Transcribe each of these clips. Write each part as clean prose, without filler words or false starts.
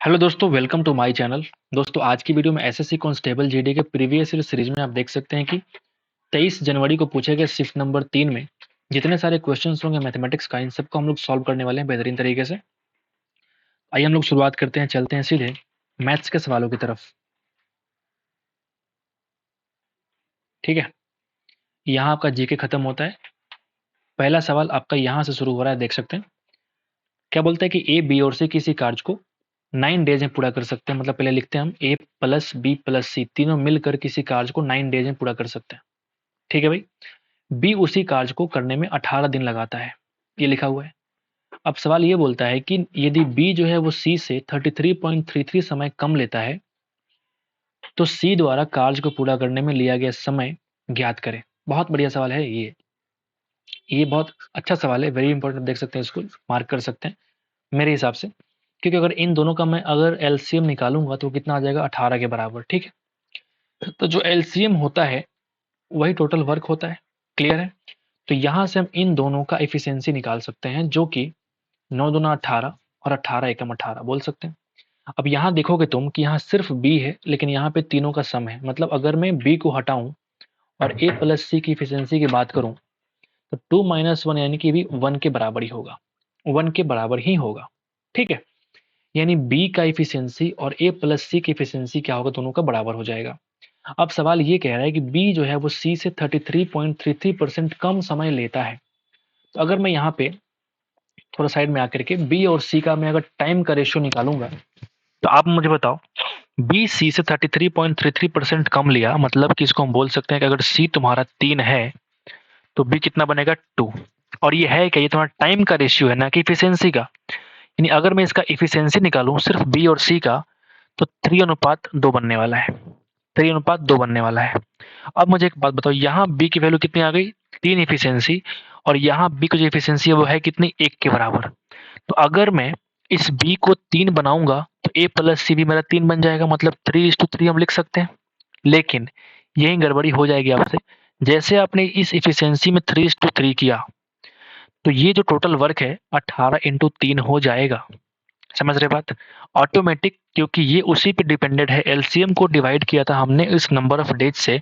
Hello दोस्तों, welcome to my channel. दोस्तों, आज की वीडियो में एसएससी कांस्टेबल जीडी के प्रीवियस ईयर सीरीज में आप देख सकते हैं कि 23 जनवरी को पूछे गए शिफ्ट नंबर 3 में जितने सारे क्वेश्चंस होंगे मैथमेटिक्स का, इन सबको हम लोग सॉल्व करने वाले हैं बेहतरीन तरीके से। आइए हम लोग शुरुआत करते हैं, चलते हैं सीधे मैथ्स के सवालों की तरफ। ठीक है, यहाँ आपका जीके खत्म होता है। पहला सवाल आपका यहाँ से शुरू हो रहा है, देख सकते हैं। क्या बोलता है कि ए, बी और सी किसी कार्य को 9 डेज में पूरा कर सकते हैं। मतलब पहले लिखते हैं हम ए प्लस बी प्लस सी तीनों मिलकर किसी कार्य को 9 डेज में पूरा कर सकते हैं। ठीक है भाई। बी उसी कार्य को करने में 18 दिन लगाता है, ये लिखा हुआ है। अब सवाल ये बोलता है कि यदि बी जो है वो सी से 33.33 समय कम लेता है तो सी द्वारा कार्य को पूरा करने में लिया गया समय ज्ञात करें। बहुत बढ़िया सवाल है ये बहुत अच्छा सवाल है, वेरी इंपॉर्टेंट। देख सकते हैं, इसको मार्क कर सकते हैं मेरे हिसाब से, क्योंकि अगर इन दोनों का मैं अगर एलसीएम निकालूंगा तो कितना आ जाएगा, 18 के बराबर। ठीक है, तो जो एलसीएम होता है वही टोटल वर्क होता है। क्लियर है। तो यहां से हम इन दोनों का एफिशिएंसी निकाल सकते हैं, जो कि 9 दूना 18 और 18 एकम 18 बोल सकते हैं। अब यहाँ देखोगे तुम कि यहाँ सिर्फ बी है, लेकिन यहाँ पे तीनों का सम है। मतलब अगर मैं बी को हटाऊं और ए प्लस सी की एफिशिएंसी की बात करूं तो 2 माइनस 1 यानी कि भी 1 के बराबर ही होगा, 1 के बराबर ही होगा। ठीक है, यानी बी का एफिशिएंसी और ए प्लस सी की एफिशिएंसी क्या होगा, दोनों का बराबर हो जाएगा। अब सवाल ये कह रहा है कि बी जो है वो सी से 33.33% कम समय लेता है। तो अगर मैं यहाँ पे थोड़ा साइड में आकर के बी और सी का मैं अगर टाइम का रेशियो निकालूंगा तो आप मुझे बताओ, बी सी से 33.33% कम लिया, मतलब कि इसको हम बोल सकते हैं कि अगर सी तुम्हारा 3 है तो बी कितना बनेगा, 2। और ये है कि ये तुम्हारा टाइम का रेशियो है, ना कि इफिशियंसी का। यानी अगर मैं इसका इफिशियंसी निकालूं सिर्फ बी और सी का तो 3:2 बनने वाला है, 3:2 बनने वाला है। अब मुझे एक बात बताओ, यहाँ बी की वैल्यू कितनी आ गई, 3 इफिशियंसी, और यहाँ बी की जो इफिशियंसी है वो है कितनी, 1 के बराबर। तो अगर मैं इस बी को 3 बनाऊंगा तो ए प्लस सी भी मेरा 3 बन जाएगा, मतलब 3:3 हम लिख सकते हैं। लेकिन यही गड़बड़ी हो जाएगी आपसे, जैसे आपने इस इफिशियंसी में 3:3 किया तो ये जो टोटल वर्क है 18 × 3 हो जाएगा। समझ रहे बात, ऑटोमेटिक, क्योंकि ये उसी पे डिपेंडेंट है। एलसीएम को डिवाइड किया था हमने इस नंबर ऑफ डेज से,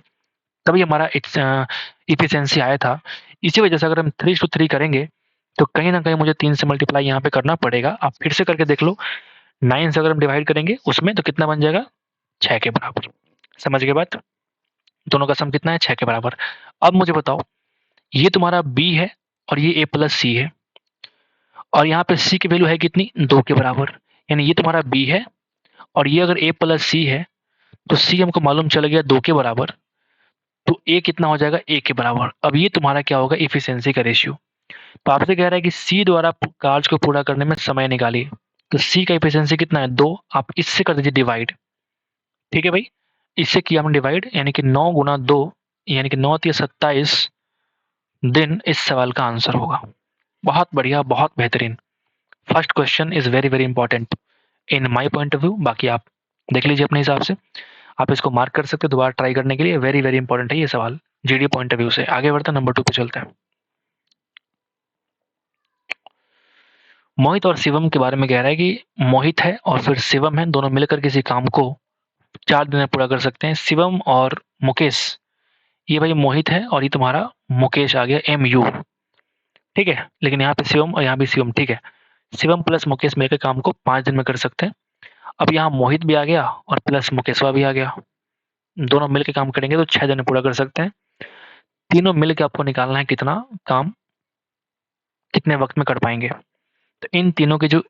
तभी हमारा इफिशियंसी आया था। इसी वजह से अगर हम 3:3 करेंगे तो कहीं ना कहीं मुझे 3 से मल्टीप्लाई यहाँ पे करना पड़ेगा। आप फिर से करके देख लो, 9 से अगर हम डिवाइड करेंगे उसमें तो कितना बन जाएगा, 6 के बराबर। समझ गए बात, दोनों का सम कितना है, 6 के बराबर। अब मुझे बताओ, ये तुम्हारा बी है और ये ए प्लस सी है, और यहाँ पे सी की वैल्यू है कितनी, 2 के बराबर। यानी ये तुम्हारा बी है और ये अगर ए प्लस सी है तो सी हमको मालूम चल गया 2 के बराबर, तो ए कितना हो जाएगा, ए के बराबर। अब ये तुम्हारा क्या होगा, इफिशियंसी का रेशियो। तो आपसे कह रहा है कि सी द्वारा कार्य को पूरा करने में समय निकालिए। तो सी का एफिशिएंसी कितना है, 2। आप इससे कर दीजिए डिवाइड। ठीक है भाई, इससे किया हमने डिवाइड, यानी कि 9 × 2 यानी कि 9 या 27 दिन इस सवाल का आंसर होगा। बहुत बढ़िया, बहुत बेहतरीन। First question is very very important in my point of view. बाकी आप देख लीजिए अपने हिसाब से, आप इसको मार्क कर सकते हो दोबारा ट्राई करने के लिए। वेरी वेरी इंपॉर्टेंट है ये सवाल जीडी पॉइंट ऑफ व्यू से। आगे बढ़ते हैं, नंबर 2 पे चलते हैं। मोहित और शिवम के बारे में कह रहा है कि मोहित है और फिर शिवम है, दोनों मिलकर किसी काम को 4 दिन में पूरा कर सकते हैं। शिवम और मुकेश, ये भाई मोहित है और ये तुम्हारा मुकेश आ गया, MU। ठीक है, लेकिन यहाँ पे शिवम और यहाँ भी शिवम। ठीक है, शिवम प्लस मुकेश मिलकर काम को 5 दिन में कर सकते हैं। अब यहाँ मोहित भी आ गया और प्लस मुकेशवा भी आ गया, दोनों मिलकर काम करेंगे तो 6 दिन में पूरा कर सकते हैं। तीनों मिलकर आपको निकालना है कितना काम कितने वक्त में कर पाएंगे। तो इन तीनों के जो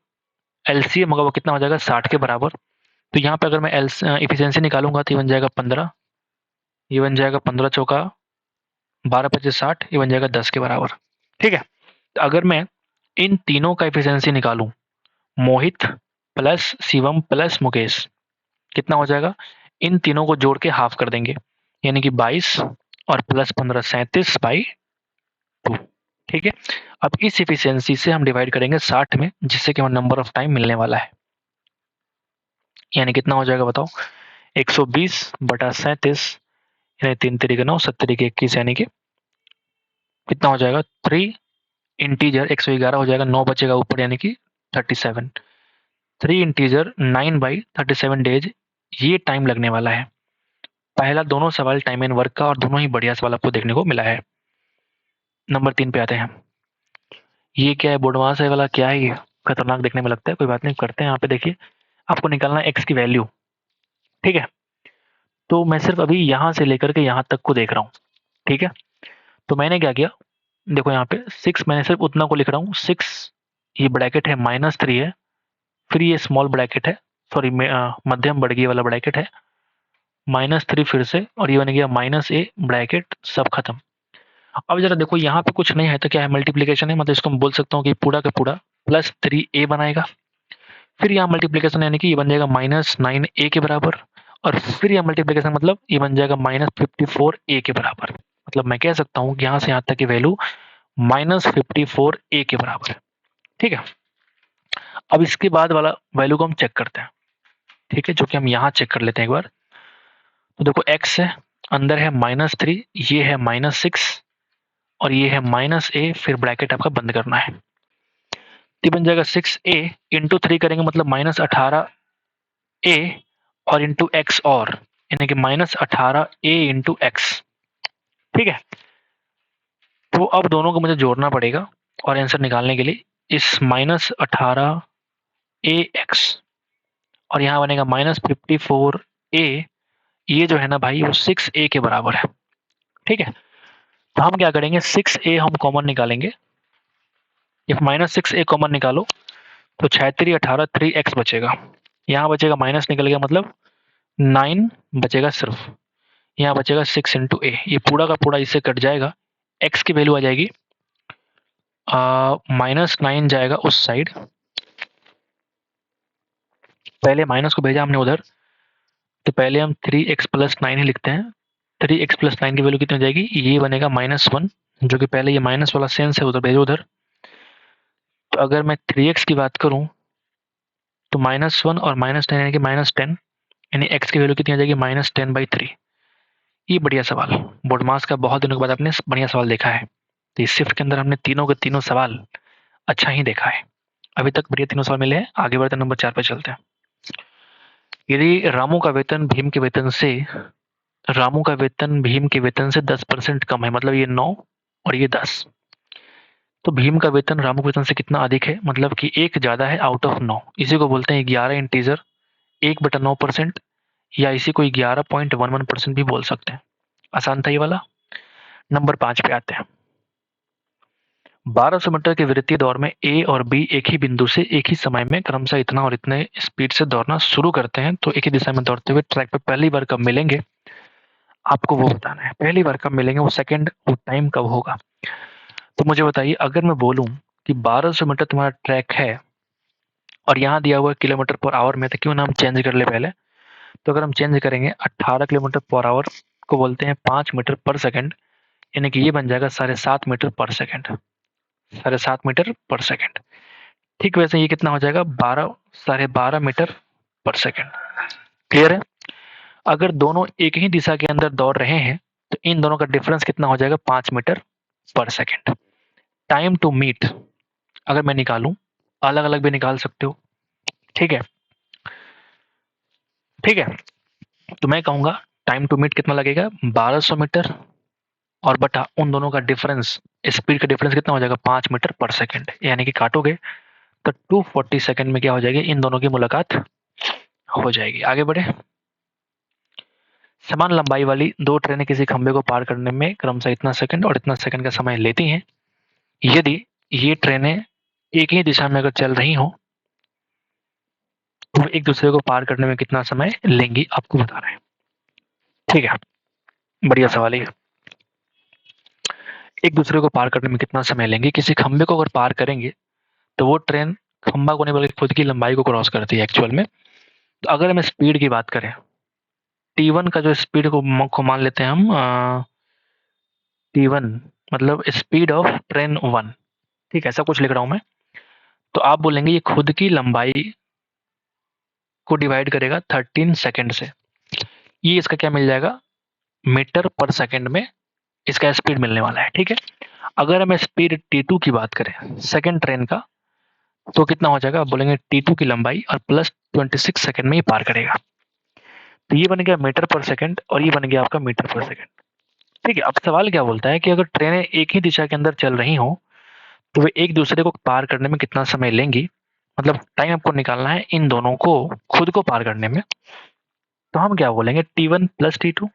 एलसीएम होगा वो कितना हो जाएगा, 60 के बराबर। तो यहाँ पे अगर मैं इफिशियंसी निकालूंगा तो ये बन जाएगा 15, ये बन जाएगा 15 चौका 12 25 60, ये बन जाएगा 10 के बराबर। ठीक है, तो अगर मैं इन तीनों का इफिशियंसी निकालूं, मोहित प्लस शिवम प्लस मुकेश, कितना हो जाएगा, इन तीनों को जोड़ के हाफ कर देंगे, यानी कि 22 और प्लस 15 37/2। ठीक है, अब इस इफिशियंसी से हम डिवाइड करेंगे 60 में, जिससे कि हमें नंबर ऑफ टाइम मिलने वाला है। यानी कितना हो जाएगा बताओ, 120/37, यानी 3 तरीके 9 7 तरीके 21, यानी कि कितना हो जाएगा, 3 इंटीजर 111 हो जाएगा, 9 बचेगा ऊपर यानी कि 37। 3 इंटीजर 9/37 डेज, ये टाइम लगने वाला है। पहला दोनों सवाल टाइम एंड वर्क का और दोनों ही बढ़िया सवाल आपको देखने को मिला है। नंबर 3 पे आते हैं। ये क्या है, बोडमास है वाला, क्या है ये, खतरनाक देखने में लगता है, कोई बात नहीं, करते हैं। यहाँ पे देखिए आपको निकालना है एक्स की वैल्यू, ठीक है। तो मैं सिर्फ अभी यहाँ से लेकर के यहाँ तक को देख रहा हूँ, ठीक है। तो मैंने क्या किया, देखो यहाँ पे 6, मैंने सिर्फ उतना को लिख रहा हूँ। 6 ये ब्रैकेट है, -3 है, फिर ये स्मॉल ब्रैकेट है, सॉरी मध्यम बढ़गी वाला ब्रैकेट है, -3 फिर से, और ये बन गया -a ब्रैकेट, सब खत्म। अब जरा देखो यहाँ पे कुछ नहीं है तो क्या है, मल्टीप्लीकेशन है, मतलब इसको मैं बोल सकता हूँ कि पूरा का पूरा +3a बनाएगा। फिर यहाँ मल्टीप्लीकेशन यानी कि ये बन जाएगा -9a के बराबर, और फिर यहाँ मल्टीप्लीकेशन मतलब ये बन जाएगा -54a के बराबर। मतलब मैं कह सकता हूँ कि यहाँ से यहाँ तक की वैल्यू -54a के बराबर है, ठीक है। अब इसके बाद वाला वैल्यू को हम चेक करते हैं, ठीक है, जो कि हम यहाँ चेक कर लेते हैं एक बार। तो देखो x है, अंदर है -3, ये है -6 और ये है -a, फिर ब्रैकेट आपका बंद करना है। ये बन जाएगा 6a इंटू 3 करेंगे मतलब -18a और इंटू एक्स, और यानी कि -18a इंटू एक्स, ठीक है। तो अब दोनों को मुझे जोड़ना पड़ेगा और आंसर निकालने के लिए, इस -18ax और यहाँ बनेगा -54a, ये जो है ना भाई वो 6a के बराबर है, ठीक है। तो हम क्या करेंगे, 6a हम कॉमन निकालेंगे। इफ -6a कॉमन निकालो तो 6×3 18, 3x बचेगा, यहाँ बचेगा माइनस निकल गया, मतलब 9 बचेगा सिर्फ, यहाँ बचेगा 6 इंटू ए, ये पूरा का पूरा इससे कट जाएगा। x की वैल्यू आ जाएगी -9 जाएगा उस साइड, पहले माइनस को भेजा हमने उधर, तो पहले हम 3x + 9 ही लिखते हैं। 3x + 9 की वैल्यू कितनी हो जाएगी, ये बनेगा -1, जो कि पहले ये माइनस वाला सेंस है उधर भेजो उधर। तो अगर मैं 3x की बात करूं तो -1 और -9 यानी कि -10, यानी x की वैल्यू कितनी आ जाएगी, -10/3। ये बढ़िया सवाल, बोर्डमास का बहुत दिनों के बाद आपने बढ़िया सवाल देखा है। तो इस शिफ्ट के अंदर हमने तीनों के तीनों सवाल अच्छा ही देखा है, अभी तक बढ़िया तीनों सवाल मिले हैं। आगे बढ़ते नंबर 4 पे चलते हैं। यदि रामू का वेतन भीम के वेतन से 10% कम है, मतलब ये 9 और ये 10, तो भीम का वेतन रामू के वेतन से कितना अधिक है, मतलब कि 1 ज़्यादा है आउट ऑफ 9। इसी को बोलते हैं 11 इंटीजर 1/9%, या इसी को 11.11% भी बोल सकते हैं। आसान था ये वाला। नंबर 5 पे आते हैं। 1200 मीटर के वृत्तीय दौड़ में ए और बी एक ही बिंदु से एक ही समय में क्रमशः इतना और इतने स्पीड से दौड़ना शुरू करते हैं, तो एक ही दिशा में दौड़ते हुए ट्रैक पर पहली बार कब मिलेंगे, आपको वो बताना है। पहली बार कब मिलेंगे, वो सेकंड, वो टाइम कब होगा। तो मुझे बताइए, अगर मैं बोलूं कि 1200 मीटर तुम्हारा ट्रैक है और यहाँ दिया हुआ है km/h में, तो क्यों ना हम चेंज कर ले पहले। तो अगर हम चेंज करेंगे 18 km/h को बोलते हैं 5 मीटर पर सेकंड, यानी कि ये बन जाएगा 7.5 मीटर पर सेकंड, 7.5 मीटर पर सेकंड। ठीक वैसे ये कितना हो जाएगा, 12 मीटर पर सेकंड। क्लियर है। अगर दोनों एक ही दिशा के अंदर दौड़ रहे हैं तो इन दोनों का डिफरेंस कितना हो जाएगा, 5 मीटर पर सेकंड। टाइम टू मीट अगर मैं निकालूं, अलग अलग भी निकाल सकते हो, ठीक है, ठीक है। तो मैं कहूंगा टाइम टू मीट कितना लगेगा, 1200 मीटर और बटा उन दोनों का डिफरेंस, स्पीड का डिफरेंस कितना हो जाएगा, 5 मीटर पर सेकंड, यानी कि काटोगे तो 240 सेकंड में क्या हो जाएगी, इन दोनों की मुलाकात हो जाएगी। आगे बढ़े। समान लंबाई वाली दो ट्रेनें किसी खंभे को पार करने में क्रमशः इतना सेकंड और इतना सेकंड का समय लेती हैं। यदि ये ट्रेनें एक ही दिशा में अगर चल रही हो तो एक दूसरे को पार करने में कितना समय लेंगी, आपको बता रहे हैं, ठीक है। बढ़िया सवाल है। एक दूसरे को पार करने में कितना समय लेंगे, किसी खंभे को अगर पार करेंगे तो वो ट्रेन खंभा को नहीं बल्कि खुद की लंबाई को क्रॉस करती है एक्चुअल में। तो अगर हम स्पीड की बात करें, T1 का जो स्पीड को मान लेते हैं हम, T1 मतलब स्पीड ऑफ ट्रेन 1, ठीक है, ऐसा कुछ लिख रहा हूं मैं। तो आप बोलेंगे ये खुद की लंबाई को डिवाइड करेगा 13 सेकंड से, ये इसका क्या मिल जाएगा, मीटर पर सेकंड में इसका स्पीड मिलने वाला है, ठीक है। अगर हम स्पीड T2 की बात करें सेकंड ट्रेन का, तो कितना हो जाएगा, आप बोलेंगे T2 की लंबाई और प्लस 26 सेकंड में ये पार करेगा। तो ये बन गया मीटर पर सेकंड और ये बन गया आपका मीटर पर सेकंड। ठीक है, अब सवाल क्या बोलता है कि अगर ट्रेनें एक ही दिशा के अंदर चल रही हों तो वे एक दूसरे को पार करने में कितना समय लेंगी, मतलब टाइम आपको निकालना है इन दोनों को खुद को पार करने में। तो हम क्या बोलेंगे, T1 plus T2,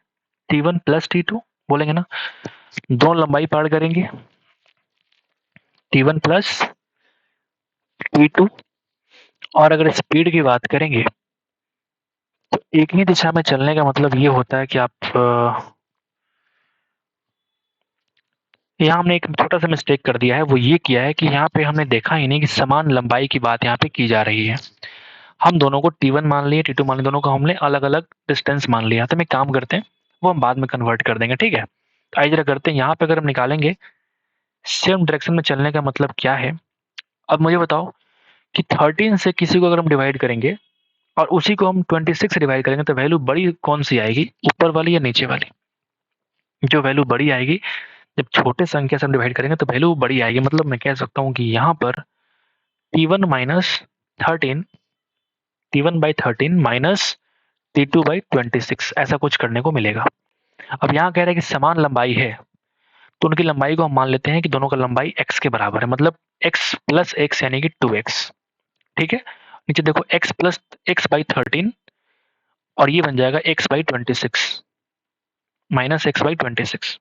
T1 plus T2 बोलेंगे ना, दोनों लंबाई पार करेंगे, T1 प्लस T2। और अगर स्पीड की बात करेंगे तो एक ही दिशा में चलने का मतलब ये होता है कि आप यहाँ हमने एक छोटा सा मिस्टेक कर दिया है, वो ये किया है कि यहाँ पे हमने देखा ही नहीं कि समान लंबाई की बात यहाँ पे की जा रही है। हम दोनों को T1 मान लिए, T2 मान लिए, दोनों को हमने अलग अलग डिस्टेंस मान लिया। तो हम एक काम करते हैं, वो हम बाद में कन्वर्ट कर देंगे, ठीक है। तो आइए जरा करते हैं, यहाँ पे अगर हम निकालेंगे सेम डायरेक्शन में चलने का मतलब क्या है। अब मुझे बताओ कि 13 से किसी को अगर हम डिवाइड करेंगे और उसी को हम 26 से डिवाइड करेंगे तो वैल्यू बड़ी कौन सी आएगी, ऊपर वाली या नीचे वाली। जो वैल्यू बड़ी आएगी, जब छोटे संख्या से हम डिवाइड करेंगे तो वैल्यू बड़ी आएगी। मतलब मैं कह सकता हूँ कि यहाँ पर T1 minus 13, T1 by 13 minus T2 by 26 ऐसा कुछ करने को मिलेगा। अब यहाँ कह रहा है कि समान लंबाई है, तो उनकी लंबाई को हम मान लेते हैं कि दोनों का लंबाई x के बराबर है, मतलब x प्लस x यानी कि 2x। ठीक है, नीचे देखो x प्लस x बाई 13 और ये बन जाएगा x by 26 minus x by 26।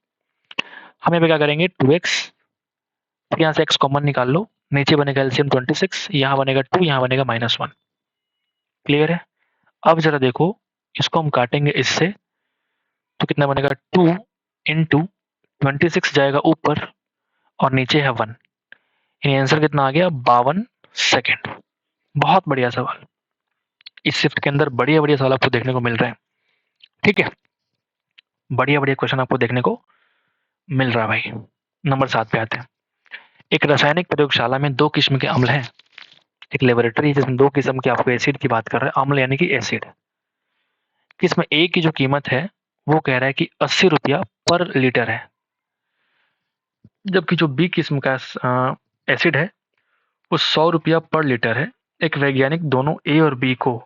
हम यहाँ पे क्या करेंगे, 2x, फिर यहाँ से x कॉमन निकाल लो, नीचे बनेगा एलसीएम 26, यहाँ बनेगा 2, यहाँ बनेगा -1। क्लियर है। अब जरा देखो, इसको हम काटेंगे इससे तो कितना बनेगा, 2 इंटू 26 जाएगा ऊपर और नीचे है 1, यानी आंसर कितना आ गया, 52 सेकेंड। बहुत बढ़िया सवाल, इस शिफ्ट के अंदर बढ़िया बढ़िया सवाल आपको देखने को मिल रहे हैं। ठीक है, बढ़िया बढ़िया क्वेश्चन आपको देखने को मिल रहा है भाई। नंबर 7 पे आते हैं। एक रासायनिक प्रयोगशाला में दो किस्म के अम्ल हैं। एक लेबोरेटरी जिसमें दो किस्म के आपको एसिड की बात कर रहे हैं, अम्ल यानी कि एसिड। किस्म ए की जो कीमत है वो कह रहा है कि 80 रुपया पर लीटर है, जबकि जो बी किस्म का एसिड है वो 100 रुपया पर लीटर है। एक वैज्ञानिक दोनों ए और बी को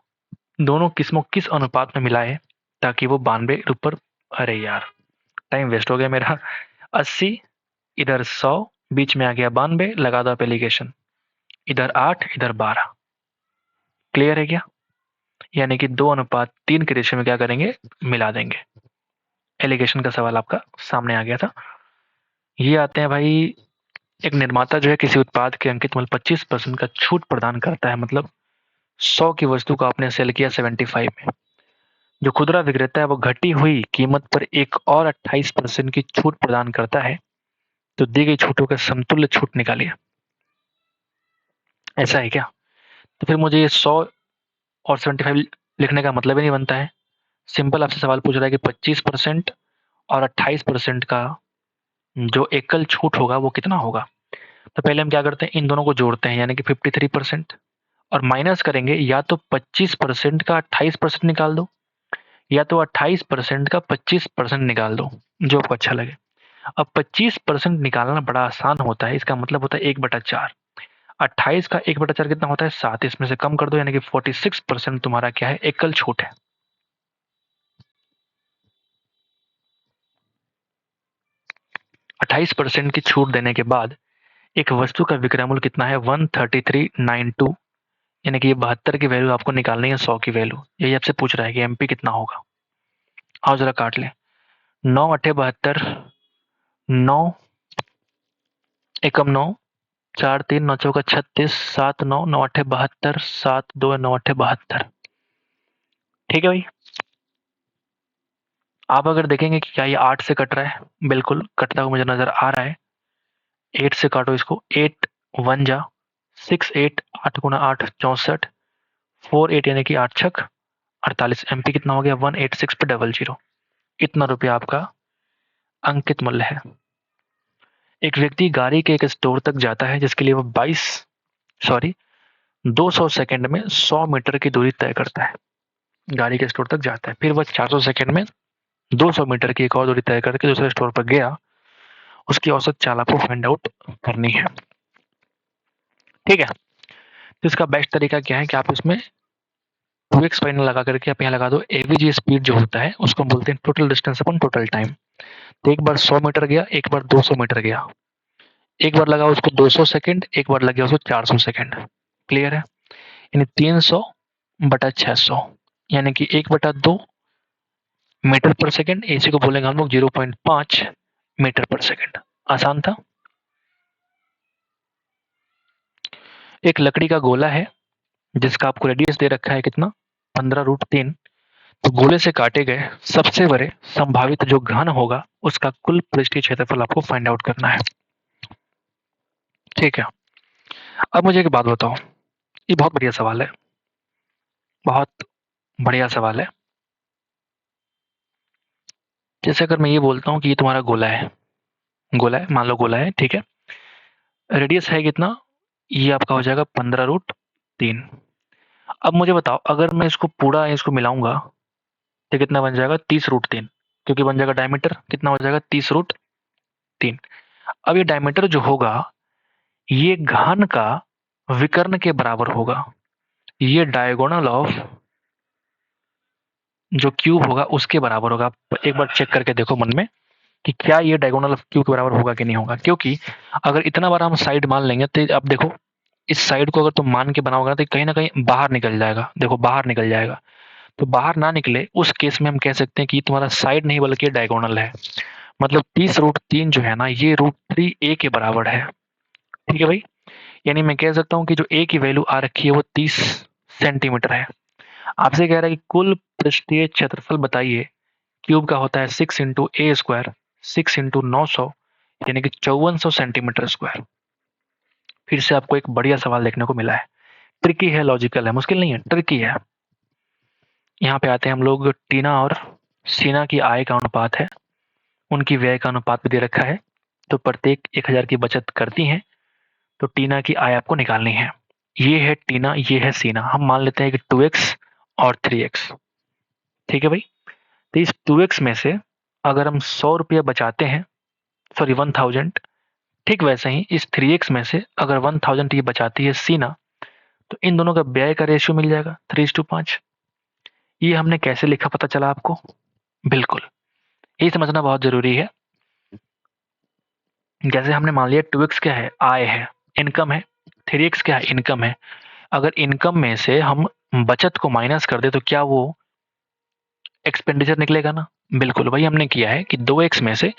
दोनों किस्मों किस अनुपात में मिलाए ताकि वो 92 रुपये, अरे यार टाइम वेस्ट हो गया मेरा। 80 इधर 100, बीच में आ गया 92, लगा दो आप एलिगेशन, इधर 8 इधर 12। क्लियर है क्या, यानी कि 2:3 के रेशियो में क्या करेंगे, मिला देंगे। एलिगेशन का सवाल आपका सामने आ गया था। ये आते हैं भाई, एक निर्माता जो है किसी उत्पाद के अंकित मूल्य 25% का छूट प्रदान करता है, मतलब 100 की वस्तु को आपने सेल किया 75 में, जो खुदरा विक्रेता है वो घटी हुई कीमत पर एक और 28% की छूट प्रदान करता है, तो दी गई छूटों का समतुल्य छूट निकालिए। ऐसा है क्या, तो फिर मुझे ये 100 और 75 लिखने का मतलब ही नहीं बनता है। सिंपल आपसे सवाल पूछ रहा है कि 25% और 28% का जो एकल छूट होगा वो कितना होगा। तो पहले हम क्या करते हैं, इन दोनों को जोड़ते हैं, यानी कि 53%, और माइनस करेंगे, या तो 25% का 28% निकाल दो, या तो 28% का 25% निकाल दो, जो आपको अच्छा लगे। अब 25% निकालना बड़ा आसान होता है, इसका मतलब होता है 1/4। 28 का 1/4 कितना होता है, 7, इसमें से कम कर दो, यानी कि 46% तुम्हारा क्या है, एकल छूट है। 28% की छूट देने के बाद एक वस्तु का विक्रय मूल्य कितना है, 13392, यानी कि ये 72 की वैल्यू आपको निकालनी है 100 की वैल्यू। यही आपसे पूछ रहा है कि एमपी कितना होगा। आओ जरा काट लें, 9 अठे 72, 9 एकम 9, 4 3 9 चौका 36, 7 9 9 अठे 72, 7 2 9 अठे 72। ठीक है भाई, आप अगर देखेंगे कि क्या ये 8 से कट रहा है, बिल्कुल कटता हुआ मुझे नजर आ रहा है। 8 से काटो इसको, 8 1 जा 6 8, 8 गुना 8 64, 4 8 यानी कि 8 छक 48। एमपी कितना हो गया, 186 पे 00। इतना रुपया आपका अंकित मूल्य है। एक व्यक्ति गाड़ी के एक स्टोर तक जाता है जिसके लिए वो 200 सेकंड में 100 मीटर की दूरी तय करता है। गाड़ी के स्टोर तक जाता है, फिर वह 400 सेकंड में 200 मीटर की एक और दूरी तय करके दूसरे स्टोर पर गया। उसकी औसत चाल आपको फाइंड आउट करनी है। ठीक है, तो इसका बेस्ट तरीका क्या है कि आप इसमें 2x फाइनल लगा करके आप यहाँ लगा दो एवरेज स्पीड जो होता है उसको हम बोलते हैं टोटल डिस्टेंस अपन टोटल टाइम। तो एक बार 100 मीटर गया, एक बार 200 मीटर गया, एक बार लगा उसको 200 सेकंड, एक बार लग गया उसको 400 सेकंड। क्लियर है? यानी 300 बटा 600 यानी कि 1/2 मीटर पर सेकंड। इसी को बोलेंगे हम लोग 0.5 मीटर पर सेकंड। आसान था। एक लकड़ी का गोला है जिसका आपको रेडियस दे रखा है कितना, 15√3। तो गोले से काटे गए सबसे बड़े संभावित जो घन होगा उसका कुल पृष्ठीय क्षेत्रफल आपको फाइंड आउट करना है। ठीक है, अब मुझे एक बात बताओ, ये बहुत बढ़िया सवाल है, बहुत बढ़िया सवाल है। जैसे अगर मैं ये बोलता हूँ कि ये तुम्हारा गोला है, गोला है, मान लो गोला है, ठीक है, रेडियस है कितना, ये आपका हो जाएगा 15√3। अब मुझे बताओ अगर मैं इसको पूरा इसको मिलाऊंगा तो कितना बन जाएगा, 30√3, क्योंकि बन जाएगा डायमीटर कितना हो जाएगा 30√3। अब ये डायमीटर जो होगा ये घन का विकर्ण के बराबर होगा। ये डायगोनल ऑफ जो क्यूब होगा उसके बराबर होगा। एक बार चेक करके देखो मन में कि क्या ये डायगोनल ऑफ क्यूब के बराबर होगा कि नहीं होगा, क्योंकि अगर इतना बार हम साइड मान लेंगे तो अब देखो इस साइड को अगर तुम मान के बनाओगे तो कहीं ना कहीं बाहर निकल जाएगा। देखो बाहर निकल जाएगा, तो बाहर ना निकले उस केस में हम कह सकते हैं कि तुम्हारा साइड नहीं बल्कि डायगोनल है। मतलब 30√3 जो है ना ये √3a के बराबर है। ठीक है भाई, यानी मैं कह सकता हूँ कि जो a की वैल्यू आ रखी है वो 30 सेंटीमीटर है। आपसे कह रहा है कि कुल पृष्ठीय क्षेत्रफल बताइए। क्यूब का होता है 6 × a², 6 × 900 यानी कि 5400 सेंटीमीटर स्क्वायर। फिर से आपको एक बढ़िया सवाल देखने को मिला है, ट्रिकी है, लॉजिकल है, मुश्किल नहीं है, ट्रिकी है। यहाँ पे आते हैं हम लोग, टीना और सीना की आय का अनुपात है, उनकी व्यय का अनुपात भी दे रखा है। तो प्रत्येक 1000 की बचत करती हैं, तो टीना की आय आपको निकालनी है। ये है टीना, ये है सीना। हम मान लेते हैं कि 2x और 3x। ठीक है भाई, तो इस 2x में से अगर हम 100 रुपया बचाते हैं, सॉरी 1000, ठीक वैसे ही इस 3x में से अगर 1000 ये बचाती है सीना, तो इन दोनों का व्यय का रेशियो मिल जाएगा 3:5। ये हमने कैसे लिखा पता चला आपको? बिल्कुल, ये समझना बहुत जरूरी है। जैसे हमने मान लिया 2x क्या है, आय है, इनकम है, 3x क्या है, इनकम है। अगर इनकम में से हम बचत को माइनस कर दे तो क्या वो एक्सपेंडिचर निकलेगा ना? बिल्कुल, वही हमने किया है कि 2x में से,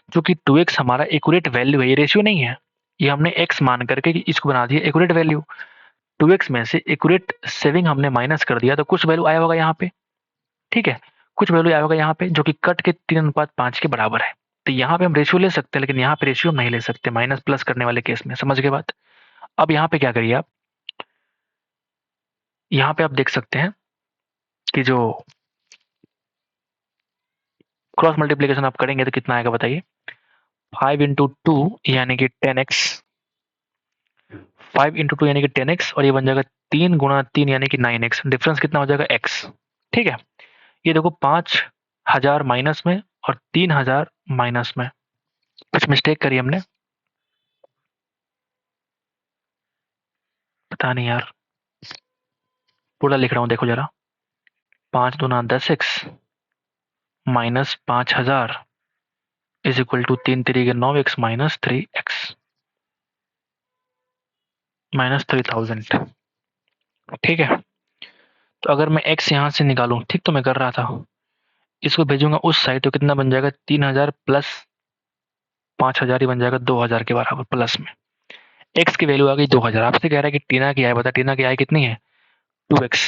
जो कि 2x हमारा एक्यूरेट वैल्यू है, ये रेशियो नहीं है, ये हमने x मान करके इसको बना दिया एक्यूरेट वैल्यू। 2x में से एक्यूरेट सेविंग हमने माइनस कर दिया तो कुछ वैल्यू आया होगा यहाँ पे। ठीक है, कुछ वैल्यू आया होगा यहाँ पे जो कि कट के 3:5 के बराबर है। तो यहाँ पे हम रेशियो ले सकते हैं, लेकिन यहाँ पे रेशियो नहीं ले सकते माइनस प्लस करने वाले केस में। समझ गए बात? अब यहाँ पे क्या करिए आप, यहाँ पे आप देख सकते हैं कि जो क्रॉस मल्टीप्लीकेशन आप करेंगे तो कितना आएगा बताइए। 5 × 2 यानी कि 10x, 5 × 2 यानी कि 10x, और ये बन जाएगा 3 × 3 यानी कि 9x। डिफरेंस कितना हो जाएगा, x। ठीक है, ये देखो 5000 माइनस में और 3000 माइनस में, कुछ मिस्टेक करी हमने, पता नहीं यार, पूरा लिख रहा हूँ देखो जरा। 5 दूना 10x minus 5000 is equal to 3 3 9x minus 3x minus 3000। ठीक है, तो अगर मैं x यहाँ से निकालूं, ठीक तो मैं कर रहा था, इसको भेजूंगा उस साइड तो कितना बन जाएगा, 3000 प्लस 5000 ही बन जाएगा 2000 के बराबर प्लस में। x की वैल्यू आ गई 2000। आपसे कह रहा है कि टीना की आय बता, टीना की आय कितनी है, 2x,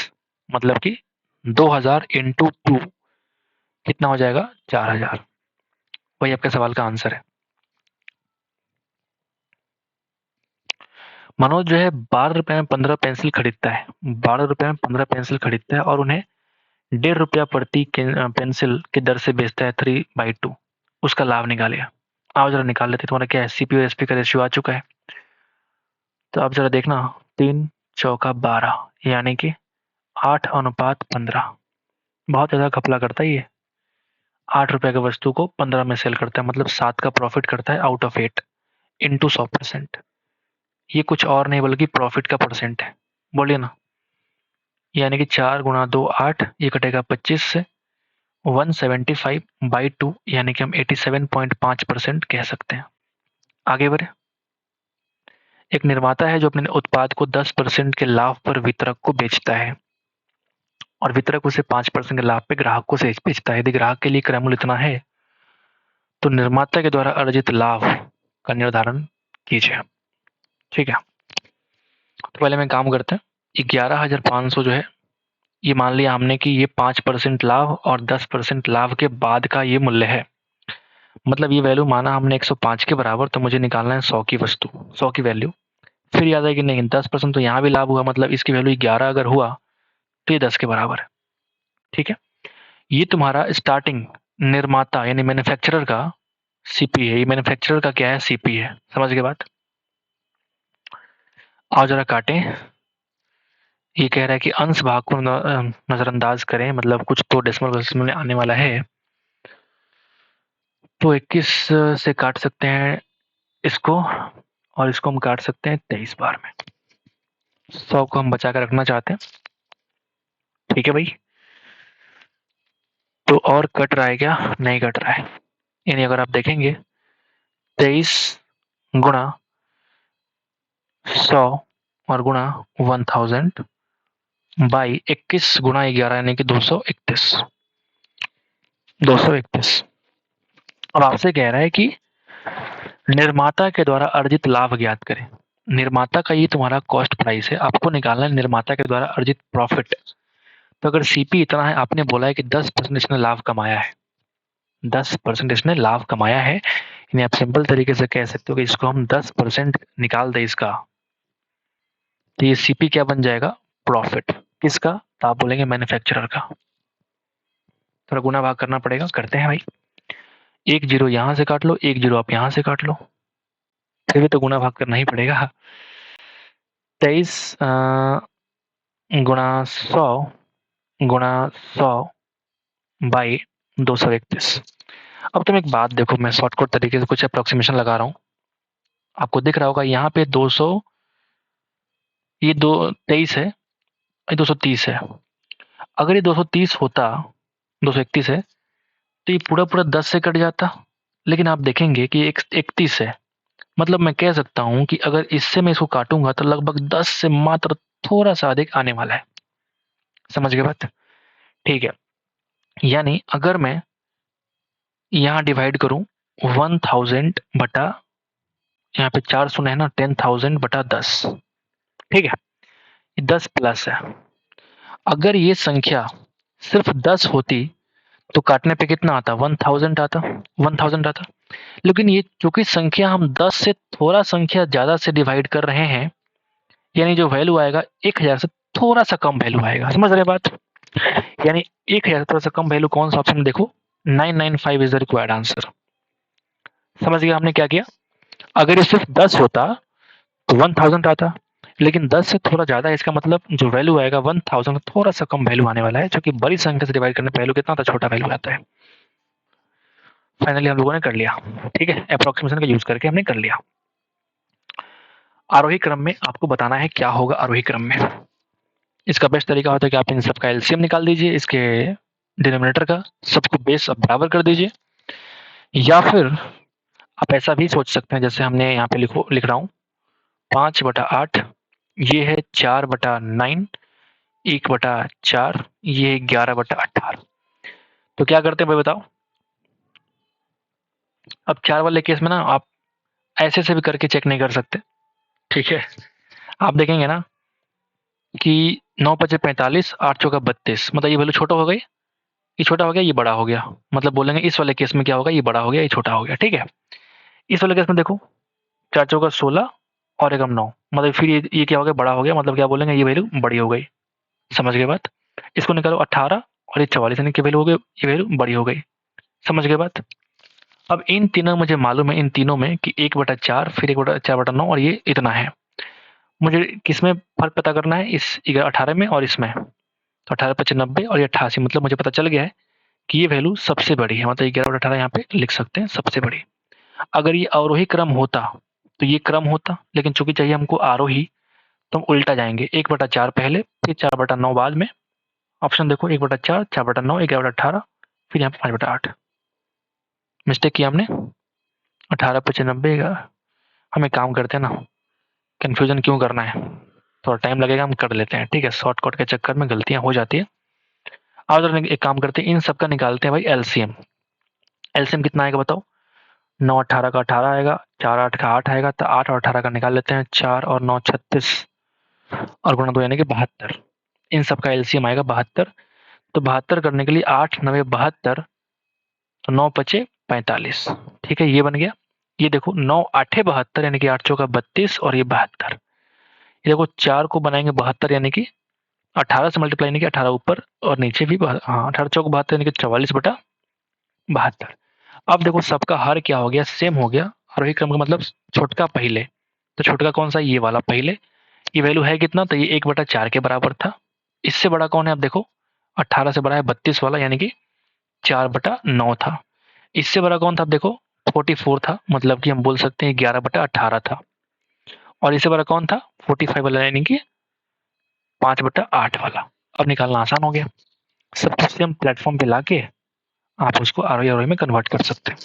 मतलब कि 2000 × 2 कितना हो जाएगा, 4000। वही आपके सवाल का आंसर है। मनोज जो है 12 रुपए में 15 पेंसिल खरीदता है, 12 रुपए में 15 पेंसिल खरीदता है और उन्हें 1.5 रुपया प्रति पेंसिल की दर से बेचता है 3/2। उसका लाभ निकालिए। आओ जरा निकाल लेते, तुम्हारा क्या है, सीपी और एसपी का रेशियो आ चुका है। तो आप जरा देखना, 3 चौका 12 यानी कि 8:15। बहुत ज्यादा घपला करता है ये। 8 रुपए की वस्तु को 15 में सेल करता है, मतलब 7 का प्रॉफिट करता है आउट ऑफ 8 इंटू 100%। ये कुछ और नहीं बल्कि प्रॉफिट का परसेंट है। बोलिए ना। यानी कि 4 गुणा 2 8, ये कटेगा 25 से 175/2, यानी कि हम 87.5% कह सकते हैं। आगे बढ़े। एक निर्माता है जो अपने उत्पाद को 10% के लाभ पर वितरक को बेचता है और वितरक उसे 5% के लाभ पे ग्राहक को बेचता है। यदि ग्राहक के लिए क्रय मूल्य इतना है तो निर्माता के द्वारा अर्जित लाभ का निर्धारण कीजिए। ठीक है, तो पहले मैं काम करते हैं। 11,500 जो है, ये मान लिया हमने कि ये 5% लाभ और 10% लाभ के बाद का ये मूल्य है। मतलब ये वैल्यू माना हमने 105 के बराबर, तो मुझे निकालना है 100 की वस्तु, 100 की वैल्यू। फिर याद है कि नहीं 10% तो यहाँ भी लाभ हुआ, मतलब इसकी वैल्यू 11 अगर हुआ तो ये 10 के बराबर है। ठीक है, ये तुम्हारा स्टार्टिंग निर्माता यानी मैन्युफैक्चरर का सीपी है। ये मैन्युफैक्चरर का क्या है, सीपी है। समझ गए बात। आओ जरा काटें। ये कह रहा है कि अंश भाग को नजरअंदाज करें, मतलब कुछ तो डेसिमल में आने वाला है, तो 21 से काट सकते हैं इसको, और इसको हम काट सकते हैं 23 बार में। 100 को हम बचा कर रखना चाहते हैं। ठीक है भाई, तो और कट रहा है क्या, नहीं कट रहा है। यानी अगर आप देखेंगे 23 गुणा 100 और गुणा 1000 बाई 21 गुणा 11 यानी कि 231। 231। अब आपसे कह रहा है कि निर्माता के द्वारा अर्जित लाभ ज्ञात करें। निर्माता का ये तुम्हारा कॉस्ट प्राइस है, आपको निकालना है निर्माता के द्वारा अर्जित प्रॉफिट। तो अगर सीपी इतना है, आपने बोला है कि 10% इसने लाभ कमाया है, 10% इसने लाभ कमाया है, यानी आप सिंपल तरीके से कह सकते हो कि इसको हम 10% निकाल दे इसका, तो ये सीपी क्या बन जाएगा, प्रॉफिट। किसका, तो आप बोलेंगे मैन्युफैक्चरर का। थोड़ा गुना भाग करना पड़ेगा, करते हैं भाई। 1 0 यहाँ से काट लो, 1 0 आप यहाँ से काट लो, फिर भी तो गुना भाग करना ही पड़ेगा। 23 गुणा 100 गुणा 100 बाई 231। अब तुम एक बात देखो, मैं शॉर्टकट तरीके से कुछ अप्रोक्सीमेशन लगा रहा हूँ। आपको दिख रहा होगा यहाँ पे 200, ये 23 है, ये 230 है। अगर ये 230 होता, 231 है, तो ये पूरा पूरा 10 से कट जाता। लेकिन आप देखेंगे कि 31 है, मतलब मैं कह सकता हूँ कि अगर इससे मैं इसको काटूंगा तो लगभग 10 से मात्र थोड़ा सा अधिक आने वाला है। समझ गए बात। ठीक है, यानी अगर मैं यहाँ डिवाइड करूँ 1000 बटा, यहाँ पे 4 शून्य है ना, 10,000 बटा 10। ठीक है, 10 प्लस है। अगर ये संख्या सिर्फ 10 होती तो काटने पे कितना आता, 1000 आता, 1000 आता। लेकिन ये चूंकि संख्या हम 10 से थोड़ा संख्या ज्यादा से डिवाइड कर रहे हैं, यानी जो वैल्यू आएगा 1000 से थोड़ा सा कम वैल्यू आएगा। समझ रहे बात। यानी 1000 से थोड़ा सा कम वैल्यू कौन सा ऑप्शन, देखो 995 इज द रिक्वायर्ड आंसर। समझ गया हमने क्या किया। अगर ये सिर्फ 10 होता तो 1000 आता, लेकिन 10 से थोड़ा ज्यादा है, इसका मतलब जो वैल्यू आएगा 1000 थोड़ा सा कम वैल्यू आने वाला है, क्योंकि बड़ी संख्या से डिवाइड करने पे वैल्यू कितना आता, छोटा वैल्यू आता है। फाइनली हम लोगों ने कर लिया। ठीक है, अप्रोक्सीमेशन का यूज करके हमने कर लिया। आरोही क्रम में आपको बताना है क्या होगा आरोही क्रम में। इसका बेस्ट तरीका होता है कि आप इन सब का एलसीएम निकाल दीजिए, इसके डिनोमिनेटर का सबको बेस अब बराबर कर दीजिए, या फिर आप ऐसा भी सोच सकते हैं जैसे हमने यहाँ पे लिख रहा हूँ 5/8, ये है 4/9, 1/4, ये 11/18। तो क्या करते हैं भाई बताओ। अब 4 वाले केस में ना आप ऐसे से भी करके चेक नहीं कर सकते। ठीक है, आप देखेंगे ना कि 9 5 45, 8 चौका 32, मतलब ये वैल्यू छोटा हो गई, ये छोटा हो गया, ये बड़ा हो गया। मतलब बोलेंगे इस वाले केस में क्या होगा, ये बड़ा हो गया, ये छोटा हो गया। ठीक है, इस वाले केस में देखो 4 चौका 16 और एकम 9, मतलब फिर ये क्या हो गया, बड़ा हो गया, मतलब क्या बोलेंगे, ये वैल्यू बड़ी हो गई। समझ गए बात। इसको निकालो 18 और ये 44, यानी कि वैल्यू हो गई, ये वैल्यू बड़ी हो गई। समझ गए बात। अब इन तीनों मुझे मालूम है, इन तीनों में कि 1/4, फिर 1/4/9 और ये इतना है। मुझे किसमें फर्क पता करना है, इस 18 में और इसमें। तो 18 × 90 और ये 88, मतलब मुझे पता चल गया है कि ये वैल्यू सबसे बड़ी है, मतलब 11/18 यहाँ पे लिख सकते हैं सबसे बड़ी। अगर ये अवरोही क्रम होता तो ये क्रम होता, लेकिन चूंकि चाहिए हमको आरोही, तुम उल्टा जाएंगे, 1/4 पहले फिर 4/9 बाद में। ऑप्शन देखो, 1/4, 4/9, 11/18, फिर यहाँ पे 5/8। मिस्टेक किया हमने, 18/95 का। हम एक काम करते हैं ना, कन्फ्यूजन क्यों करना है, थोड़ा टाइम लगेगा, हम कर लेते हैं, ठीक है। शॉर्टकट के चक्कर में गलतियां हो जाती है। अब एक काम करते हैं, इन सब का निकालते हैं भाई एलसीएम। एलसीएम कितना आएगा बताओ? 9/18 का 18 आएगा, 4/8 का 8 आएगा, तो 8 और 18 का निकाल लेते हैं, 4 और 9 36, और गुणा 2 यानी कि 72। इन सब का एलसीएम आएगा 72। तो 72 करने के लिए 8 9 72, तो 9 पचे 45, ठीक है, ये बन गया। ये देखो 9 8 72 यानी कि 8 चौका 32, और ये 72। ये देखो 4 को बनाएंगे 72 यानी कि 18 से मल्टीप्लाई यानी कि 18 ऊपर और नीचे भी, हाँ 18 चौक 72 यानी कि 44/72। अब देखो सबका हर क्या हो गया, सेम हो गया। आरोही क्रम का मतलब छोटका पहले, तो छोटका कौन सा, ये वाला पहले। ये वैल्यू है कितना, तो ये 1/4 के बराबर था। इससे बड़ा कौन है, अब देखो 18 से बड़ा है 32 वाला, यानी कि 4/9 था। इससे बड़ा कौन था, अब देखो 44 था, मतलब कि हम बोल सकते हैं 11/18 था। और इससे बड़ा कौन था, 45 वाला, यानी कि 5/8 वाला। अब निकालना आसान हो गया। सब कुछ सेम प्लेटफॉर्म पे लाके आप उसको आरोही में कन्वर्ट कर सकते हैं।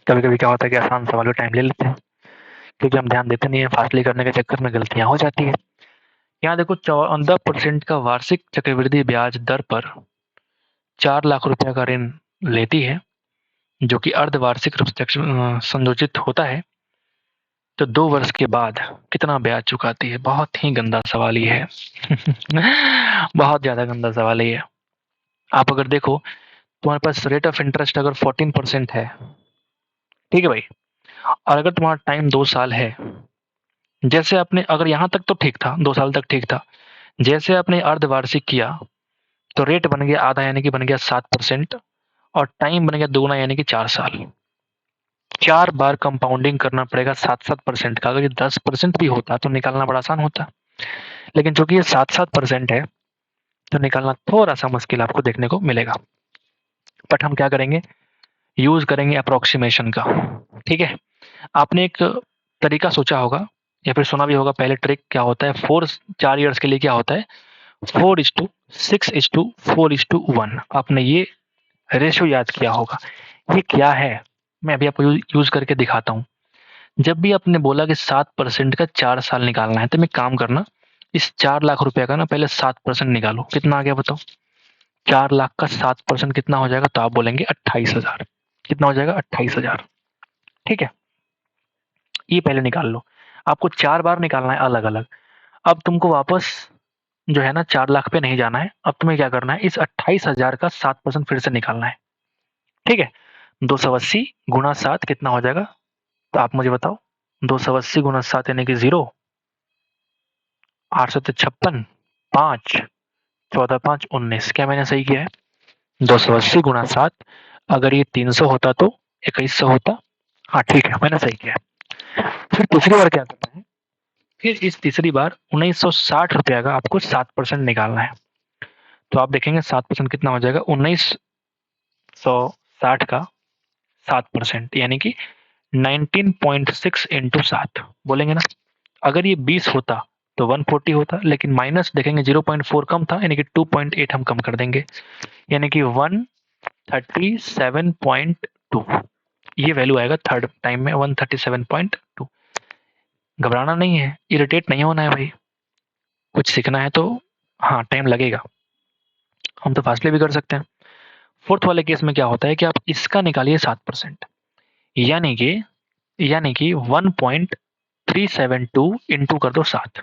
कभी कभी क्या होता है कि आसान सवाल में टाइम ले लेते हैं, क्योंकि हम ध्यान देते नहीं है, फास्टली करने के चक्कर में गलतियां हो जाती है। यहाँ देखो 14% का वार्षिक चक्रवृद्धि ब्याज दर पर 4 लाख रुपए का ऋण लेती है, जो कि अर्धवार्षिक रूप से संयोजित होता है, तो 2 वर्ष के बाद कितना ब्याज चुकाती है। बहुत ही गंदा सवाल ये है। बहुत ज्यादा गंदा सवाल है ये। आप अगर देखो, तुम्हारे पास रेट ऑफ इंटरेस्ट अगर 14% है, ठीक है भाई, और अगर तुम्हारा टाइम 2 साल है, जैसे आपने, अगर यहाँ तक तो ठीक था, 2 साल तक ठीक था, जैसे आपने अर्धवार्षिक किया तो रेट बन गया आधा, यानी कि बन गया 7%, और टाइम बन गया दोगुना, यानी कि 4 साल। 4 बार कंपाउंडिंग करना पड़ेगा 7-7% का। अगर ये 10% भी होता तो निकालना बड़ा आसान होता, लेकिन चूंकि ये 7-7% है, तो निकालना थोड़ा सा मुश्किल आपको देखने को मिलेगा। बट हम क्या करेंगे, यूज करेंगे अप्रोक्सीमेशन का, ठीक है। आपने एक तरीका सोचा होगा या फिर सुना भी होगा, पहले ट्रिक क्या होता है, 4 ईयर्स के लिए क्या होता है, 4:6:4:1। आपने ये रेशियो याद किया होगा। ये क्या है, मैं अभी आपको यूज करके दिखाता हूँ। जब भी आपने बोला कि 7% का 4 साल निकालना है, तो मैं काम करना, इस 4 लाख रुपए का ना पहले 7% निकालो, कितना आ गया बताओ। 4 लाख का 7% कितना हो जाएगा, तो आप बोलेंगे 28,000। कितना हो जाएगा, 28,000, ठीक है। ये पहले निकाल लो। आपको 4 बार निकालना है अलग अलग। अब तुमको वापस जो है ना 4 लाख पे नहीं जाना है, अब तुम्हें क्या करना है, इस 28,000 का 7% फिर से निकालना है, ठीक है। 280 गुणा 7 कितना हो जाएगा, तो आप मुझे बताओ। 280 गुणा 7 यानी कि 0, 856, 5, 14 5 19। क्या मैंने सही किया है, 280 गुणा 7, अगर ये 300 होता तो 2100 होता। हाँ ठीक है, मैंने सही किया है। फिर दूसरी बार क्या करना है, फिर इस तीसरी बार 1960 रुपया का आपको 7% निकालना है। तो आप देखेंगे 7% कितना हो जाएगा, 1960 का 7%, यानी कि 19.6 इंटू 7 बोलेंगे ना। अगर ये 20 होता तो 140 होता, लेकिन माइनस देखेंगे 0.4 कम था, यानी कि 2.8 हम कम कर देंगे, यानी कि 137.2। ये वैल्यू आएगा थर्ड टाइम में, 137.2। घबराना नहीं है, इरिटेट नहीं होना है भाई, कुछ सीखना है तो हाँ टाइम लगेगा, हम तो फास्टली भी कर सकते हैं। फोर्थ वाले केस में क्या होता है कि आप इसका निकालिए 7%, यानी कि 1.372 इंटू कर दो 7।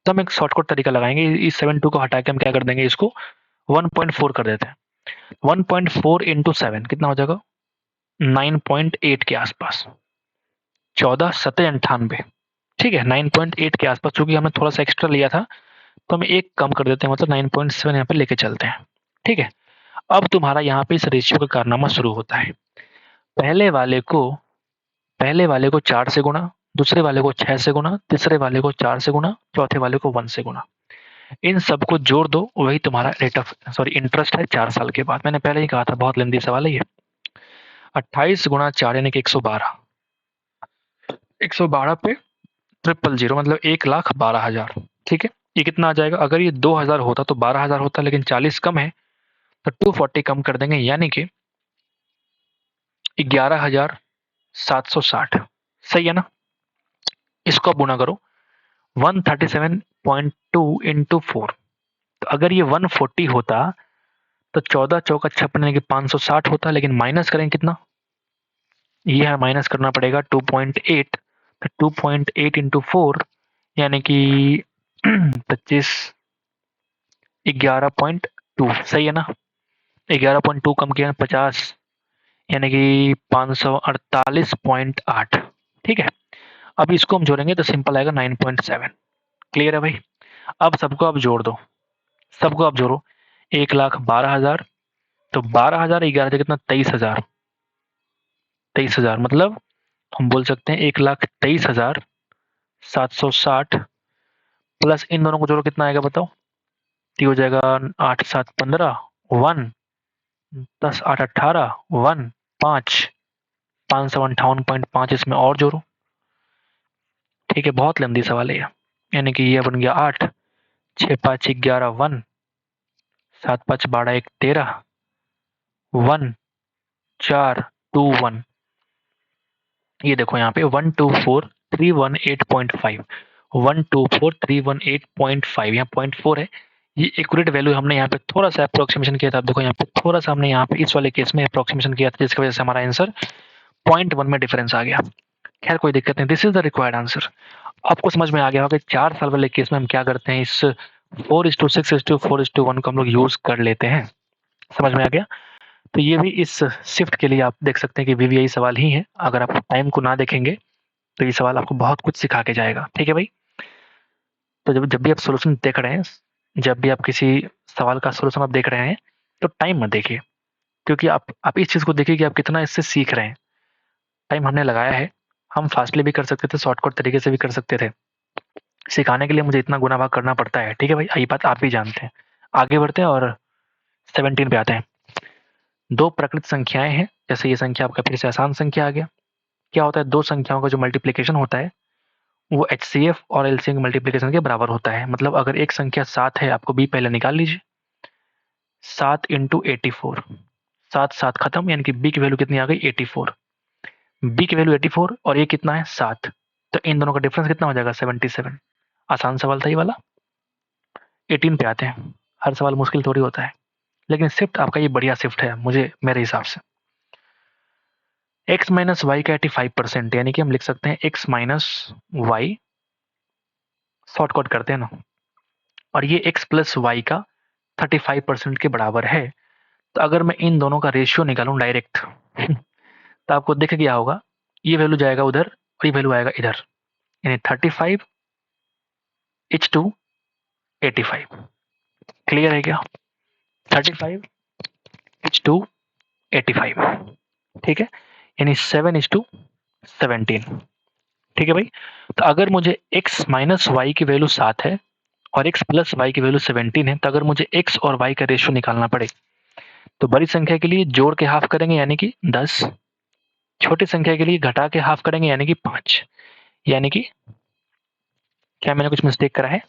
तो हम एक शॉर्टकट तरीका लगाएंगे, इस 72 को हटा के हम क्या कर देंगे, इसको 1.4 कर देते हैं। 1.4 इंटू 7 कितना हो जाएगा, 9.8 के आसपास, 14 7 98, ठीक है, 9.8 के आसपास। चूंकि हमने थोड़ा सा एक्स्ट्रा लिया था, तो हम एक कम कर देते हैं, मतलब 9.7 यहाँ पे लेके चलते हैं, ठीक है। अब तुम्हारा यहाँ पे इस रेशियो का कारनामा शुरू होता है। पहले वाले को 4 से गुणा, दूसरे वाले को 6 से गुणा, तीसरे वाले को 4 से गुणा, चौथे वाले को 1 से गुणा। इन सबको जोड़ दो, वही तुम्हारा इंटरेस्ट है 4 साल के बाद। मैंने पहले ही कहा था, बहुत लंबी सवाल है ये। 28 गुणा 4 यानी कि 112। 112 पे 000 मतलब 1,12,000। ठीक है, ये कितना आ जाएगा? अगर ये 2,000 होता तो 12,000 होता, लेकिन 40 कम है तो 240 कम कर देंगे, यानी कि 11,760। सही है ना? इसको आप गुना करो 137.2 इंटू 4। तो अगर ये 140 होता तो 14 चौका 56 यानी कि 560 होता, लेकिन माइनस करें कितना? ये है माइनस करना पड़ेगा 2.8। तो 2.8 इंटू 4 यानी कि 25 11.2। सही है ना? 11.2 कम किया 50 यानी कि 548.8। ठीक है, अब इसको हम जोड़ेंगे तो सिंपल आएगा 9.7। क्लियर है भाई? अब सबको आप जोड़ दो, सबको आप जोड़ो 1,12,000, तो 12,000 11 कितना? 23,000। 23,000 मतलब हम बोल सकते हैं 1,23,760 प्लस इन दोनों को जोड़ो कितना आएगा बताओ? तो हो जाएगा 8 7 15 1 10 8 18 1 5 558.5 इसमें और जोड़ो। ठीक है, बहुत लंबी सवाल है ये। यानी कि ये बन गया 8 6 5 11 1 7 5 12 1 13 1 4 2 1। ये देखो यहाँ पे 124,318.5 124,318.5 यहाँ 0.4 है। ये एक्यूरेट वैल्यू हमने यहाँ पे थोड़ा सा अप्रोक्सीमेशन किया था। देखो यहाँ पे थोड़ा सा हमने यहाँ पे इस वाले केस में अप्रोक्सीमेशन किया था, जिसकी वजह से हमारा आंसर 0.1 में डिफरेंस आ गया। खैर कोई दिक्कत नहीं, this is the required answer. आपको समझ में आ गया होगा कि 4 साल वाले केस में हम क्या करते हैं, इस 4:6:4:1 को हम लोग यूज कर लेते हैं। समझ में आ गया? तो ये भी इस शिफ्ट के लिए आप देख सकते हैं कि वीवीआई सवाल ही है। अगर आप टाइम को ना देखेंगे तो ये सवाल आपको बहुत कुछ सिखा के जाएगा। ठीक है भाई? तो जब जब भी आप सोल्यूशन देख रहे हैं, जब भी आप किसी सवाल का सोल्यूशन आप देख रहे हैं, तो टाइम मत देखिए, क्योंकि आप इस चीज़ को देखिए कि आप कितना इससे सीख रहे हैं। टाइम हमने लगाया है, हम फास्टली भी कर सकते थे, शॉर्टकट तरीके से भी कर सकते थे। सिखाने के लिए मुझे इतना गुना भाग करना पड़ता है। ठीक है भाई? ये बात आप भी जानते हैं। आगे बढ़ते हैं और 17 पे आते हैं। दो प्रकृत संख्याएं हैं, जैसे ये संख्या आपका फिर से आसान संख्या आ गया। क्या होता है? दो संख्याओं का जो मल्टीप्लीकेशन होता है वो एचसीएफ और एलसीएम के मल्टीप्लीकेशन के बराबर होता है। मतलब अगर एक संख्या 7 है, आपको बी पहले निकाल लीजिए। 7 इंटू 84, 7 7 खत्म, यानी कि बी की वैल्यू कितनी आ गई? 84। बी की वैल्यू 84 और ये कितना है? 7। तो इन दोनों का डिफरेंस कितना हो जाएगा? 77। आसान सवाल था ये वाला। 18 पे आते हैं। हर सवाल मुश्किल थोड़ी होता है, लेकिन शिफ्ट आपका ये बढ़िया शिफ्ट है मुझे मेरे हिसाब से। x माइनस वाई का 85%, यानी कि हम लिख सकते हैं x माइनस वाई, शॉर्टकट करते हैं ना, और ये x प्लस वाई का 35% के बराबर है। तो अगर मैं इन दोनों का रेशियो निकालूं डायरेक्ट तो आपको दिख गया होगा, ये वैल्यू जाएगा उधर और ये वैल्यू आएगा इधर, यानी 35 H2 85। क्लियर है क्या? 35 H2 85। ठीक है, यानी 7:17। ठीक है भाई? तो अगर मुझे x माइनस वाई की वैल्यू 7 है और x प्लस वाई की वैल्यू 17 है, तो अगर मुझे x और y का रेशियो निकालना पड़े तो बड़ी संख्या के लिए जोड़ के हाफ करेंगे यानी कि 10, छोटी संख्या के लिए घटा के हाफ करेंगे यानी कि 5। यानी कि क्या मैंने कुछ मिस्टेक करा है?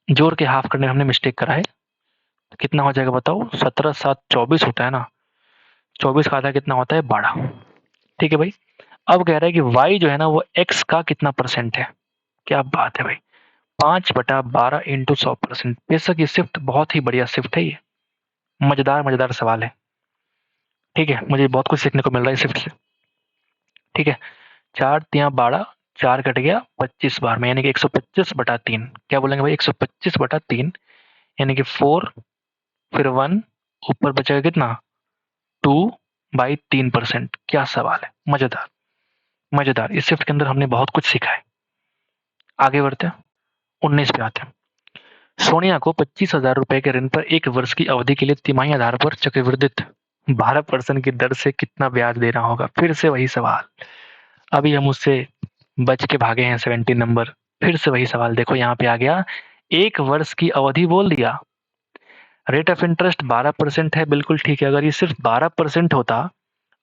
जोड़ के हाफ करने में हमने मिस्टेक करा है। तो कितना हो जाएगा बताओ? 17 7 24 होता है ना, 24 का आधा कितना होता है? 12। ठीक है भाई? अब कह रहा है कि y जो है ना वो x का कितना परसेंट है। क्या बात है भाई, 5/12 इंटू 100%। बेशक ये शिफ्ट बहुत ही बढ़िया शिफ्ट है, ये मजेदार मजेदार सवाल है। ठीक है, मुझे बहुत कुछ सीखने को मिल रहा है इस शिफ्ट से। ठीक है, 4 तिया 12, 4 कट गया 25 बार में, यानी कि 125/3। क्या बोलेंगे भाई? 125/3 यानी कि 4 फिर 1 ऊपर बचेगा कितना? 2/3%। क्या सवाल है, मजेदार मजेदार। इस शिफ्ट के अंदर हमने बहुत कुछ सीखा है। आगे बढ़ते हैं, 19 पे आते हैं। सोनिया को 25,000 रुपए के ऋण पर 1 वर्ष की अवधि के लिए तिमाही आधार पर चक्रवृद्धित 12% की दर से कितना ब्याज देना होगा? फिर से वही सवाल, अभी हम उससे बच के भागे हैं 17 नंबर। फिर से वही सवाल, देखो यहाँ पे आ गया 1 वर्ष की अवधि बोल दिया। रेट ऑफ इंटरेस्ट 12% है, बिल्कुल ठीक है। अगर ये सिर्फ 12% होता,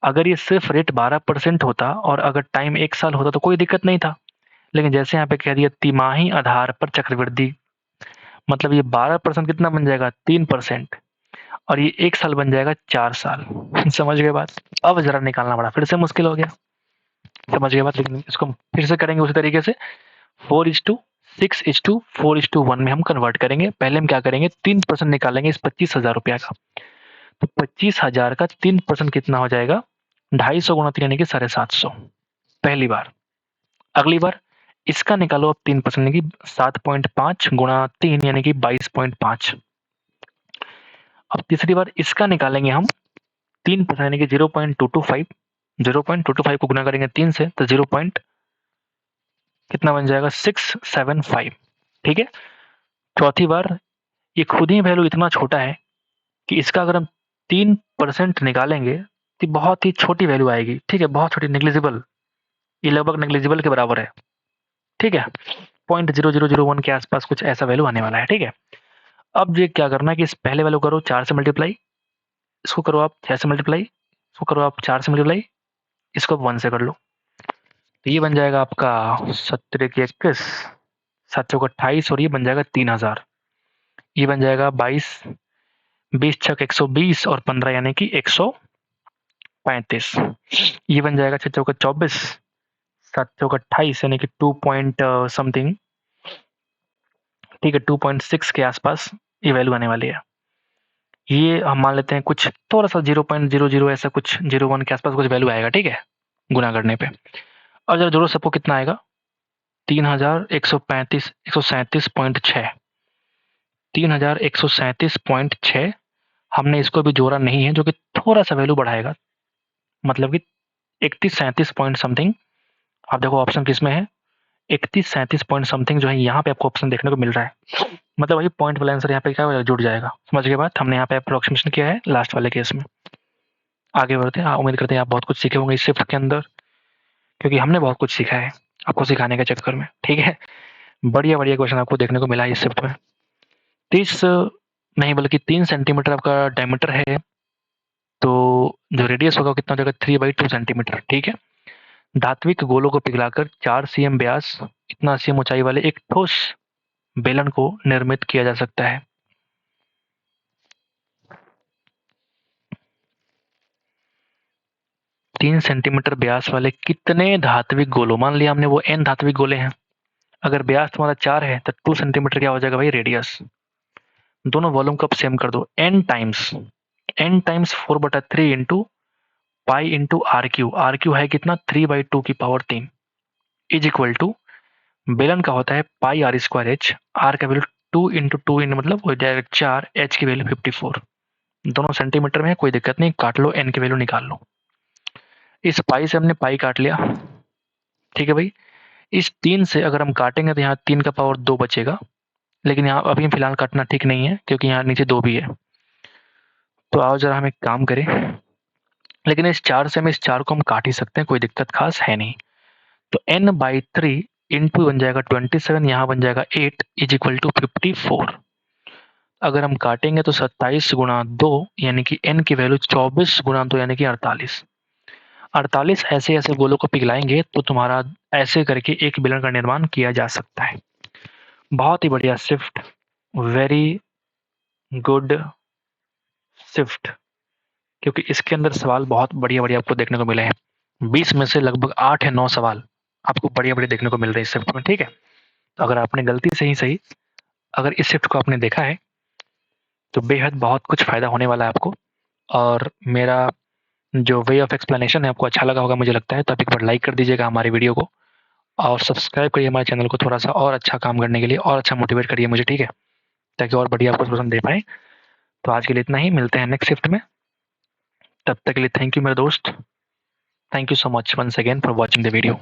अगर ये सिर्फ रेट 12% होता और अगर टाइम 1 साल होता तो कोई दिक्कत नहीं था। लेकिन जैसे यहाँ पे कह दिया तिमाही आधार पर चक्रवृद्धि, मतलब ये 12% कितना बन जाएगा 3%, और ये 1 साल बन जाएगा 4 साल। समझ गए बात? अब जरा निकालना पड़ा, फिर से मुश्किल हो गया। समझ गए बात? लेकिन इसको फिर से करेंगे उसी तरीके से 4:6:4:1 में हम कन्वर्ट करेंगे। पहले हम क्या करेंगे 3% निकालेंगे इस 25,000 रुपया का। तो 25,000 का 3% कितना हो जाएगा 250 गुणा 3 यानी कि 750 पहली बार। अगली बार इसका निकालो अब 3% यानी कि 7.5 गुणा 3 यानी कि 22.5। अब तीसरी बार इसका निकालेंगे हम 3% यानी कि 0.225। 0.225 को गुना करेंगे 3 से तो 0. कितना बन जाएगा 675। ठीक है। चौथी बार ये खुद ही वैल्यू इतना छोटा है कि इसका अगर हम 3% निकालेंगे तो बहुत ही छोटी वैल्यू आएगी। ठीक है, बहुत छोटी, नेग्लिजिबल। ये लगभग नेग्लिजिबल के बराबर है। ठीक है, 0.0001 के आसपास कुछ ऐसा वैल्यू आने वाला है। ठीक है, अब ये क्या करना है कि इस पहले वैल्यू करो 4 से मल्टीप्लाई, इसको करो आप 6 से मल्टीप्लाई, इसको करो आप 4 से मल्टीप्लाई, इसको 1 से कर लो। तो ये बन जाएगा आपका 17×21 7×28 और ये बन जाएगा 3000। ये बन जाएगा 22 20×6 120 और 15 यानी कि 135। ये बन जाएगा 6×4 24 7×28 यानी कि 2 पॉइंट समथिंग। ठीक है, 2.6 के आसपास ये वैल्यू आने वाली है। ये हम मान लेते हैं कुछ थोड़ा सा 0.00 ऐसा कुछ 01 के आसपास कुछ वैल्यू आएगा। ठीक है, गुना करने पे। और जरा जोड़ो सबको कितना आएगा 3135 137.6 3137.6। हमने इसको भी जोड़ा नहीं है, जो कि थोड़ा सा वैल्यू बढ़ाएगा, मतलब कि 3137 पॉइंट समथिंग। आप देखो ऑप्शन किस में है 3137 पॉइंट समथिंग जो है यहाँ पे आपको ऑप्शन देखने को मिल रहा है। मतलब वही पॉइंट वाला आंसर यहाँ पे क्या जुड़ जाएगा। समझ गए बात? हमने यहाँ पे अप्रोक्सीमेशन किया है लास्ट वाले केस में। आगे बढ़ते हैं। उम्मीद करते हैं आप बहुत कुछ सीखे होंगे इस शिफ्ट के अंदर, क्योंकि हमने बहुत कुछ सीखा है आपको सिखाने के चक्कर में। ठीक है, बढ़िया बढ़िया क्वेश्चन आपको देखने को मिला है इस शिफ्ट में। 30 नहीं बल्कि 3 सेंटीमीटर आपका डायमीटर है, तो जो रेडियस होगा कितना हो जाएगा 3/2 सेंटीमीटर। ठीक है, धात्विक गोलों को पिघलाकर 4 cm व्यास इतना cm ऊंचाई वाले एक ठोस बेलन को निर्मित किया जा सकता है। तीन सेंटीमीटर व्यास वाले कितने धात्विक गोलों, मान लिया हमने वो n धात्विक गोले हैं, अगर व्यास तुम्हारा 4 है तो 2 सेंटीमीटर क्या हो जाएगा भाई रेडियस। दोनों वॉल्यूम को अब सेम कर दो, n times 4/3 into pi into r cube है कितना 3/2 की पावर 3 इज इक्वल टू बेलन का होता है पाई r स्क्वायर एच, आर का वैल्यू 2 इंटू 2 इन मतलब हो जाएगा 4, एच की वैल्यू 54। दोनों सेंटीमीटर में है, कोई दिक्कत नहीं, काट लो, एन की वैल्यू निकाल लो। इस पाई से हमने पाई काट लिया। ठीक है भाई, इस 3 से अगर हम काटेंगे तो यहाँ 3 का पावर 2 बचेगा, लेकिन यहाँ अभी फिलहाल काटना ठीक नहीं है क्योंकि यहाँ नीचे 2 भी है। तो आओ जरा हम एक काम करें, लेकिन इस 4 से हम इस 4 को हम काट ही सकते हैं, कोई दिक्कत खास है नहीं। तो n/3 इंटू बन जाएगा 27, यहाँ बन जाएगा 8 इज इक्वल टू 54। अगर हम काटेंगे तो 27 गुणा 2 यानी कि n की वैल्यू 24 गुणा 2 यानी कि 48। 48 ऐसे ऐसे गोलों को पिघलाएंगे तो तुम्हारा ऐसे करके एक बेलन का निर्माण किया जा सकता है। बहुत ही बढ़िया शिफ्ट, वेरी गुड शिफ्ट, क्योंकि इसके अंदर सवाल बहुत बढ़िया बढ़िया आपको देखने को मिले हैं। 20 में से लगभग 8 या 9 सवाल आपको बढ़िया बढ़िया देखने को मिल रहे हैं इस शिफ्ट में। ठीक है, तो अगर आपने गलती से ही सही अगर इस शिफ्ट को आपने देखा है तो बेहद बहुत कुछ फायदा होने वाला है आपको। और मेरा जो वे ऑफ एक्सप्लेनेशन है आपको अच्छा लगा होगा मुझे लगता है, तो आप एक बार लाइक कर दीजिएगा हमारी वीडियो को और सब्सक्राइब करिए हमारे चैनल को थोड़ा सा और अच्छा काम करने के लिए, और अच्छा मोटिवेट करिए मुझे। ठीक है, ताकि और बढ़िया आपको पसंद दे पाए। तो आज के लिए इतना ही, मिलते हैं नेक्स्ट शिफ्ट में। तब तक के लिए थैंक यू मेरे दोस्त, thank you so much once again for watching the video.